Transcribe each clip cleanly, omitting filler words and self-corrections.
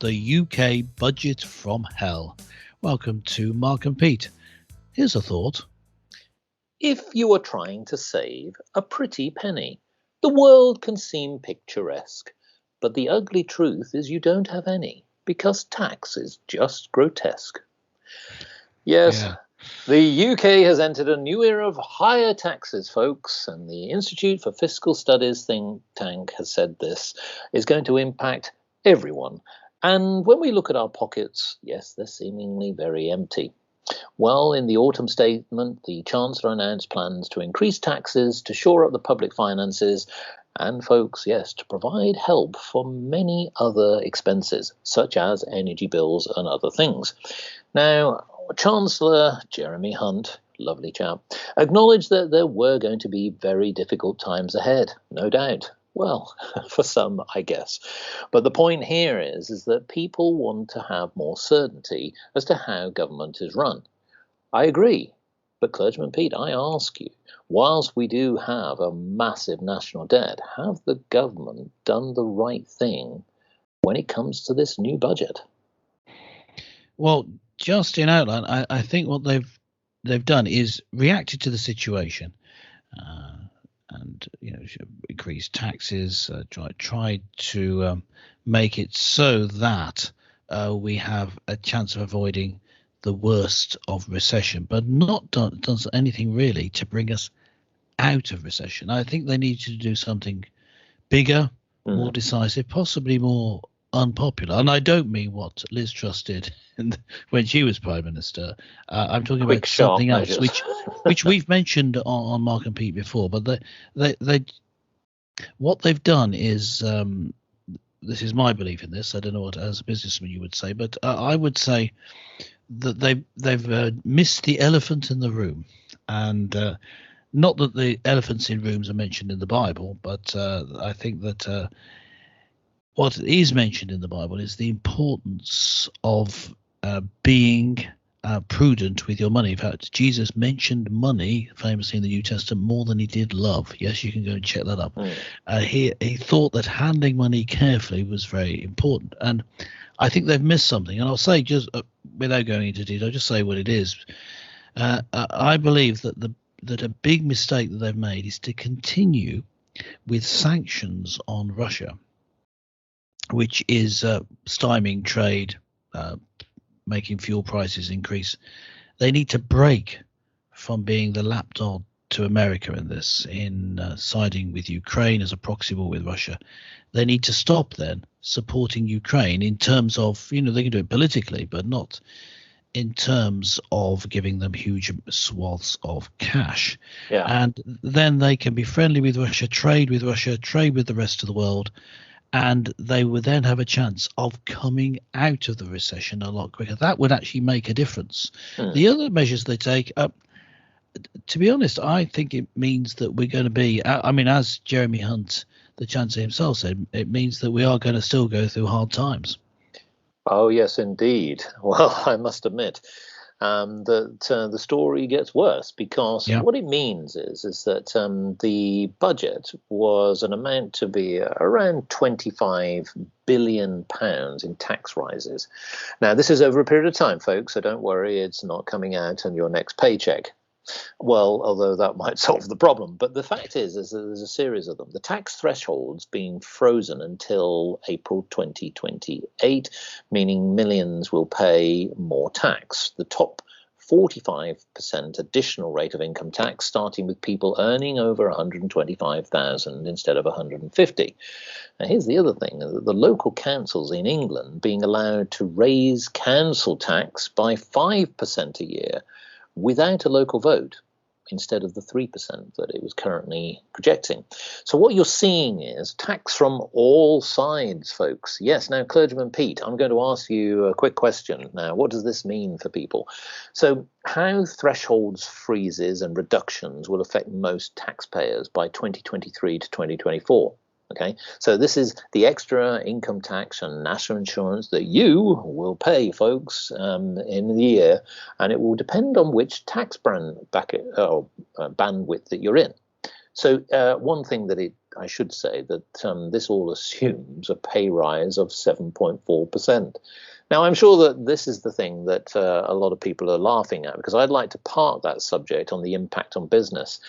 the UK budget from hell. Welcome to Mark and Pete. Here's a thought. If you are trying to save a pretty penny, the world can seem picturesque, but the ugly truth is you don't have any, because tax is just grotesque. Yes, Yeah. the UK has entered a new era of higher taxes, folks, and the Institute for Fiscal Studies think tank has said this is going to impact everyone. And when we look at our pockets, yes, they're seemingly very empty. Well, in the autumn statement, the Chancellor announced plans to increase taxes to shore up the public finances and, folks, yes, to provide help for many other expenses, such as energy bills and other things. Now, Chancellor Jeremy Hunt, lovely chap, acknowledged that there were going to be very difficult times ahead, no doubt. Well, for some, I guess. But the point here is that people want to have more certainty as to how government is run. I agree. But Clergyman Pete, I ask you, whilst we do have a massive national debt, have the government done the right thing when it comes to this new budget? Well, just in outline, I think what they've done is reacted to the situation, and increased taxes, tried to make it so that we have a chance of avoiding the worst of recession, but not done anything really to bring us out of recession. I think they need to do something bigger, more decisive, possibly more unpopular. And I don't mean what Liz Truss did when she was Prime Minister. I'm talking about something else, which we've mentioned on Mark and Pete before. But they what they've done is, this is my belief in this. I don't know what, as a businessman, you would say, but I would say that they've missed the elephant in the room, and not that the elephants in rooms are mentioned in the Bible, but I think that what is mentioned in the Bible is the importance of being prudent with your money. In fact, Jesus mentioned money famously in the New Testament more than he did love. Yes, you can go and check that up. He thought that handling money carefully was very important, and I think they've missed something. And I'll say, just without going into detail, I'll just say what it is. I believe that that a big mistake that they've made is to continue with sanctions on Russia, which is stymieing trade, making fuel prices increase. They need to break from being the lapdog to America in this, in siding with Ukraine as a proxy war with Russia. They need to stop then supporting Ukraine in terms of, they can do it politically, but not in terms of giving them huge swaths of cash. Yeah. And then they can be friendly with Russia, trade with the rest of the world, and they would then have a chance of coming out of the recession a lot quicker. That would actually make a difference. The other measures they take, to be honest, I think it means that we're going to be, as Jeremy Hunt, the Chancellor himself, said, it means that we are going to still go through hard times. Oh, yes, indeed. Well, I must admit that the story gets worse, because what it means is that the budget was an amount to be around £25 billion in tax rises. Now, this is over a period of time, folks, so don't worry, it's not coming out on your next paycheck. Well, although that might solve the problem. But the fact is that there's a series of them. The tax thresholds being frozen until April 2028, meaning millions will pay more tax. The top 45% additional rate of income tax, starting with people earning over 125,000 instead of 150. Now, here's the other thing: the local councils in England being allowed to raise council tax by 5% a year without a local vote, instead of the 3% that it was currently projecting. So what you're seeing is tax from all sides, folks. Yes, now, Clergyman Pete, I'm going to ask you a quick question. Now, what does this mean for people? So how thresholds, freezes and reductions will affect most taxpayers by 2023 to 2024? Okay, so this is the extra income tax and national insurance that you will pay, folks, in the year, and it will depend on which tax bandwidth that you're in. So one thing that I should say that this all assumes a pay rise of 7.4%. Now, I'm sure that this is the thing that a lot of people are laughing at, because I'd like to park that subject on the impact on business.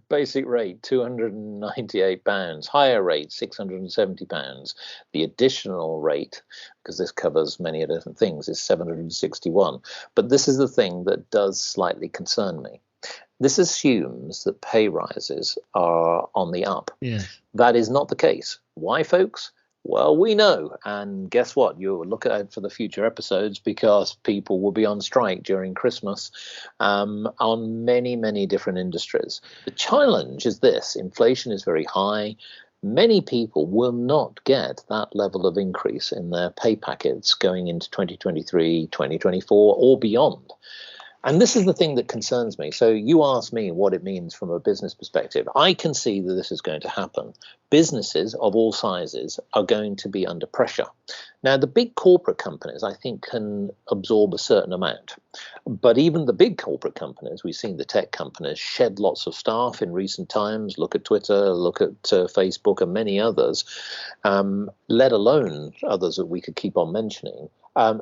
Basic rate, £298. Higher rate, £670. The additional rate, because this covers many different things, is £761. But this is the thing that does slightly concern me. This assumes that pay rises are on the up. Yes. That is not the case. Why, folks? Well, we know. And guess what? You look out for the future episodes, because people will be on strike during Christmas on many, many different industries. The challenge is this. Inflation is very high. Many people will not get that level of increase in their pay packets going into 2023, 2024, or beyond. And this is the thing that concerns me. So you asked me what it means from a business perspective. I can see that this is going to happen. Businesses of all sizes are going to be under pressure. Now, the big corporate companies, I think, can absorb a certain amount. But even the big corporate companies, we've seen the tech companies shed lots of staff in recent times. Look at Twitter, look at Facebook and many others, let alone others that we could keep on mentioning.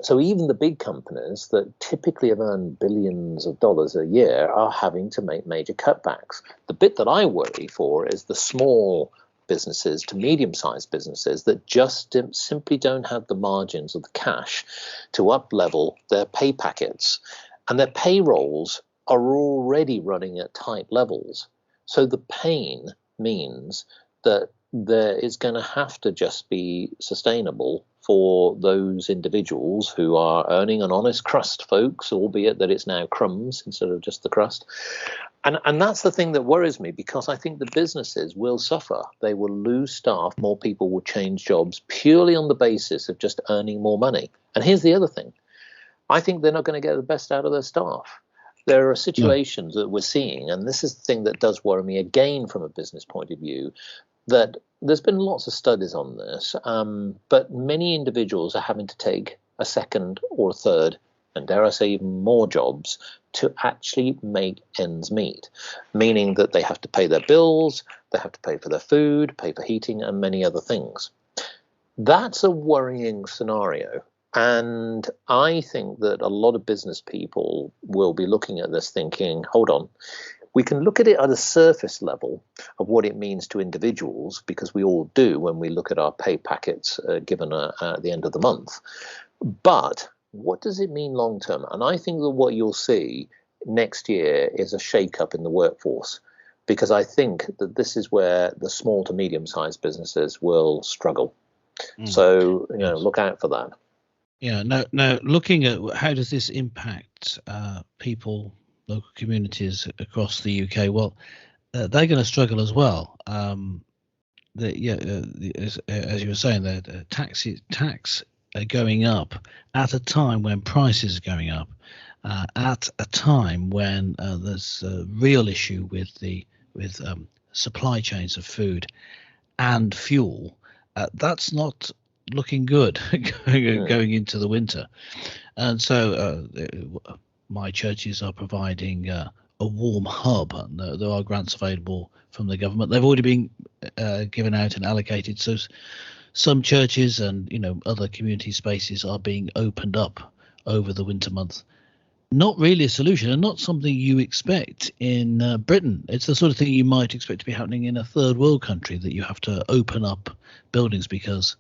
So even the big companies that typically have earned billions of dollars a year are having to make major cutbacks. The bit that I worry for is the small businesses to medium-sized businesses that just simply don't have the margins of the cash to up-level their pay packets. And their payrolls are already running at tight levels. So the pain means that there is going to have to just be sustainable for those individuals who are earning an honest crust, folks, albeit that it's now crumbs instead of just the crust. And that's the thing that worries me, because I think the businesses will suffer. They will lose staff. More people will change jobs purely on the basis of just earning more money. And here's the other thing. I think they're not going to get the best out of their staff. There are situations that we're seeing, and this is the thing that does worry me again from a business point of view, that there's been lots of studies on this, but many individuals are having to take a second or a third, and dare I say even more jobs, to actually make ends meet, meaning that they have to pay their bills, they have to pay for their food, pay for heating, and many other things. That's a worrying scenario. And I think that a lot of business people will be looking at this thinking, hold on, we can look at it at a surface level of what it means to individuals, because we all do when we look at our pay packets given at the end of the month. But what does it mean long term? And I think that what you'll see next year is a shake-up in the workforce, because I think that this is where the small to medium-sized businesses will struggle. So, look out for that. Yeah. Now, looking at how does this impact people, local communities across the UK? Well, they're going to struggle as well. As you were saying, the tax going up at a time when prices are going up, at a time when there's a real issue with supply chains of food and fuel. That's not looking good going into the winter. And so my churches are providing a warm hub, and there are grants available from the government. They've already been given out and allocated. So some churches and other community spaces are being opened up over the winter months. Not really a solution, and not something you expect in Britain. It's the sort of thing you might expect to be happening in a third world country, that you have to open up buildings because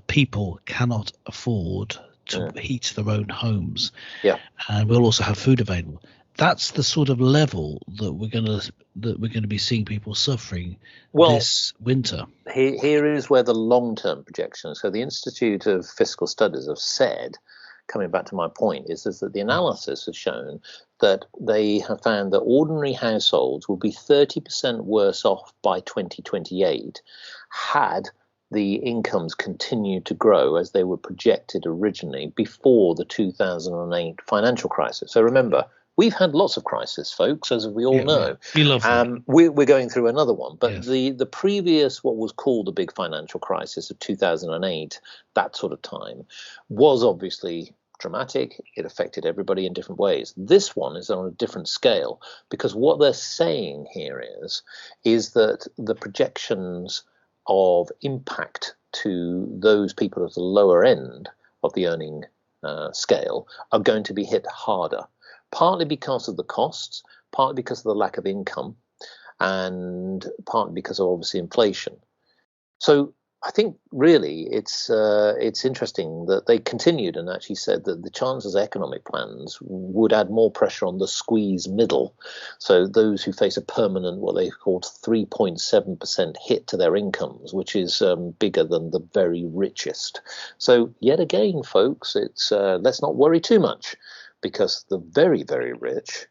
people cannot afford to heat their own homes. Yeah, and we'll also have food available. That's the sort of level that we're going to be seeing people suffering this winter. Here is where the long-term projections. So the Institute of Fiscal Studies have said, coming back to my point, is that the analysis has shown that they have found that ordinary households will be 30% worse off by 2028 had the incomes continued to grow as they were projected originally before the 2008 financial crisis. So remember, we've had lots of crises, folks, as we all know. We love them. We're going through another one. But the previous, what was called the big financial crisis of 2008, that sort of time, was obviously dramatic. It affected everybody in different ways. This one is on a different scale, because what they're saying here is that the projections of impact to those people at the lower end of the earning scale are going to be hit harder, partly because of the costs, partly because of the lack of income, and partly because of obviously inflation. So I think really it's interesting that they continued and actually said that the Chancellor's economic plans would add more pressure on the squeeze middle, so those who face a permanent, what they called 3.7% hit to their incomes, which is bigger than the very richest. So yet again, folks, it's let's not worry too much, because the very, very rich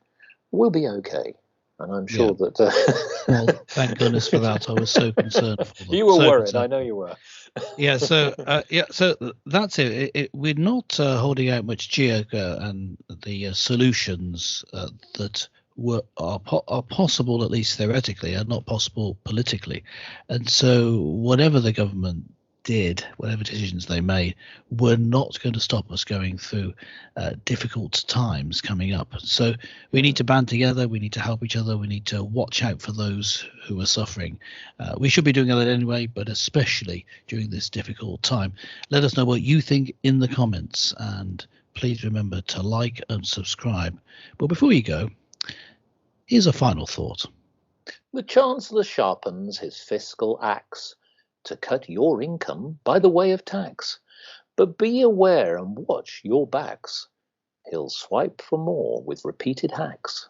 will be okay. And I'm sure that. Well, thank goodness for that. I was so concerned for them. You were worried. I know you were. So that's it. We're not holding out much cheer and the solutions that are possible, at least theoretically, are not possible politically. And so whatever the government did, whatever decisions they made, were not going to stop us going through difficult times coming up. So we need to band together, we need to help each other, we need to watch out for those who are suffering. We should be doing that anyway, but especially during this difficult time. Let us know what you think in the comments, and please remember to like and subscribe. But before you go, here's a final thought. The Chancellor sharpens his fiscal axe to cut your income by the way of tax. But be aware and watch your backs. He'll swipe for more with repeated hacks.